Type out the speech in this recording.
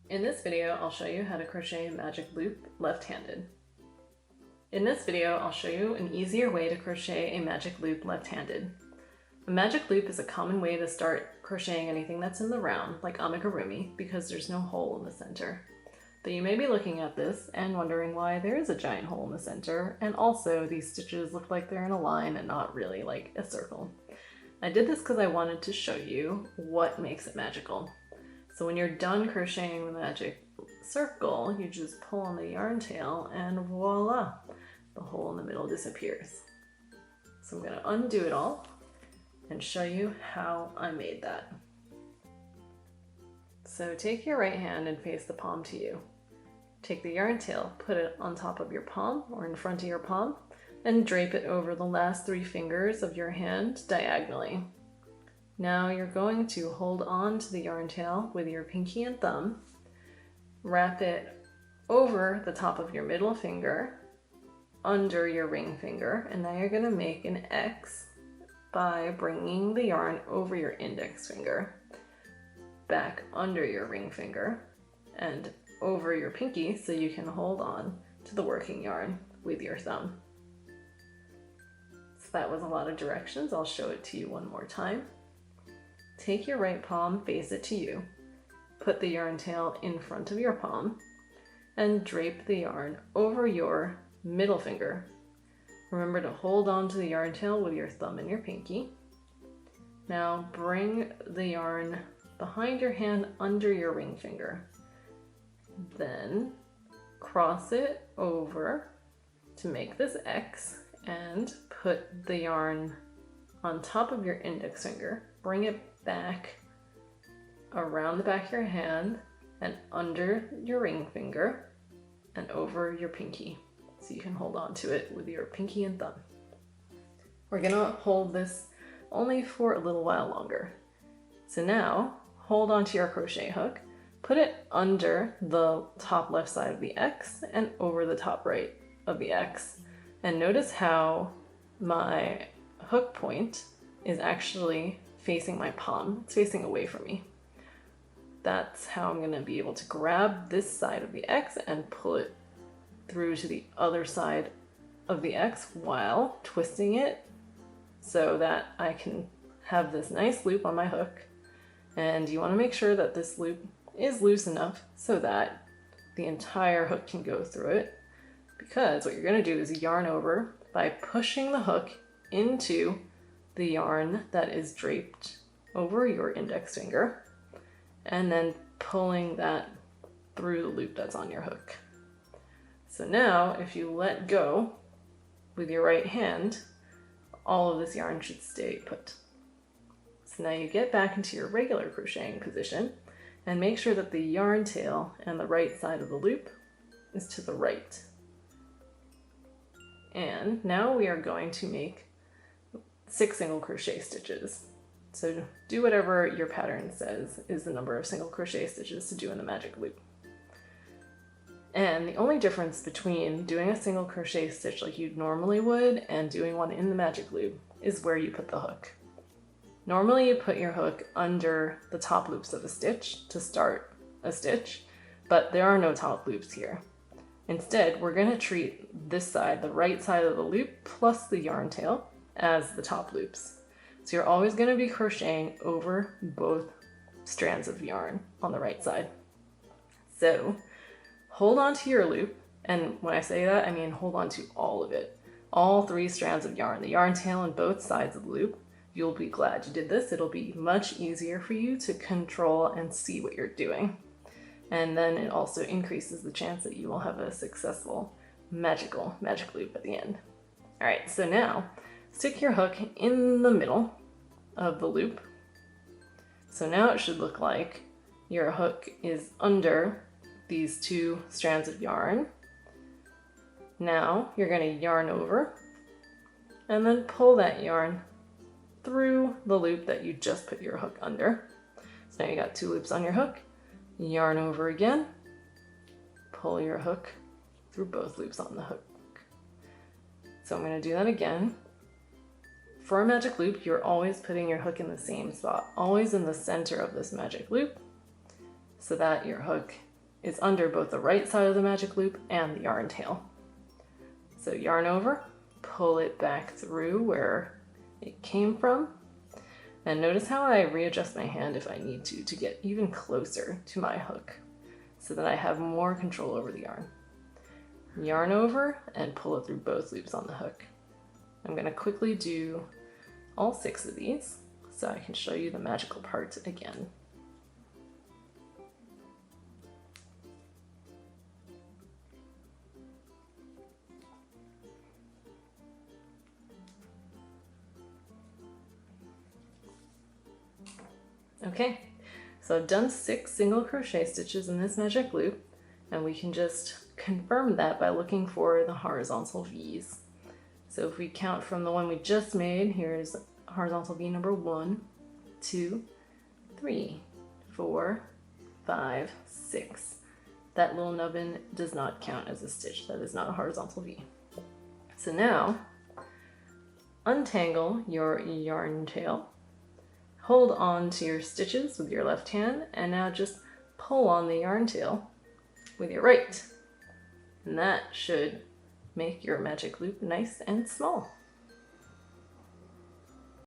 In this video, I'll show you how to crochet a magic loop left-handed. In this video, I'll show you an easier way to crochet a magic loop left-handed. A magic loop is a common way to start crocheting anything that's in the round, like amigurumi, because there's no hole in the center. But you may be looking at this and wondering why there is a giant hole in the center, and also these stitches look like they're in a line and not really like a circle. I did this because I wanted to show you what makes it magical. So when you're done crocheting the magic circle, you just pull on the yarn tail and voila, the hole in the middle disappears. So I'm going to undo it all and show you how I made that. So take your right hand and face the palm to you. Take the yarn tail, put it on top of your palm or in front of your palm, and drape it over the last 3 fingers of your hand diagonally. Now you're going to hold on to the yarn tail with your pinky and thumb, wrap it over the top of your middle finger, under your ring finger, and now you're going to make an X by bringing the yarn over your index finger, back under your ring finger, and over your pinky so you can hold on to the working yarn with your thumb. So that was a lot of directions. I'll show it to you one more time. Take your right palm, face it to you, put the yarn tail in front of your palm, and drape the yarn over your middle finger. Remember to hold on to the yarn tail with your thumb and your pinky. Now bring the yarn behind your hand under your ring finger. Then cross it over to make this X and put the yarn on top of your index finger. Bring it back around the back of your hand and under your ring finger and over your pinky so you can hold on to it with your pinky and thumb. We're gonna hold this only for a little while longer. So now hold on to your crochet hook, put it under the top left side of the X and over the top right of the X, and notice how my hook point is actually facing my palm. It's facing away from me. That's how I'm going to be able to grab this side of the X and pull it through to the other side of the X while twisting it so that I can have this nice loop on my hook. And you want to make sure that this loop is loose enough so that the entire hook can go through it, because what you're going to do is yarn over by pushing the hook into the yarn that is draped over your index finger and then pulling that through the loop that's on your hook. So now if you let go with your right hand, all of this yarn should stay put. So now you get back into your regular crocheting position and make sure that the yarn tail and the right side of the loop is to the right. And now we are going to make 6 single crochet stitches. So do whatever your pattern says is the number of single crochet stitches to do in the magic loop. And the only difference between doing a single crochet stitch like you normally would and doing one in the magic loop is where you put the hook. Normally you put your hook under the top loops of a stitch to start a stitch, but there are no top loops here. Instead, we're going to treat this side, the right side of the loop, plus the yarn tail, as the top loops. So you're always going to be crocheting over both strands of yarn on the right side. So hold on to your loop, and when I say that, I mean hold on to all of it. All 3 strands of yarn, the yarn tail and both sides of the loop. You'll be glad you did this. It'll be much easier for you to control and see what you're doing. And then it also increases the chance that you will have a successful magic loop at the end. All right, so now stick your hook in the middle of the loop. So now it should look like your hook is under these 2 strands of yarn. Now you're going to yarn over and then pull that yarn through the loop that you just put your hook under. So now you got 2 loops on your hook, yarn over again, pull your hook through both loops on the hook. So I'm going to do that again. For a magic loop, you're always putting your hook in the same spot, always in the center of this magic loop, so that your hook is under both the right side of the magic loop and the yarn tail. So yarn over, pull it back through where it came from, and notice how I readjust my hand if I need to get even closer to my hook so that I have more control over the yarn. Yarn over and pull it through both loops on the hook. I'm going to quickly do all 6 of these so I can show you the magical part again. Okay, so I've done 6 single crochet stitches in this magic loop, and we can just confirm that by looking for the horizontal V's. So if we count from the one we just made, here's horizontal V number 1, 2, 3, 4, 5, 6. That little nubbin does not count as a stitch. That is not a horizontal V. So now, untangle your yarn tail. Hold on to your stitches with your left hand, and now just pull on the yarn tail with your right. And that should make your magic loop nice and small.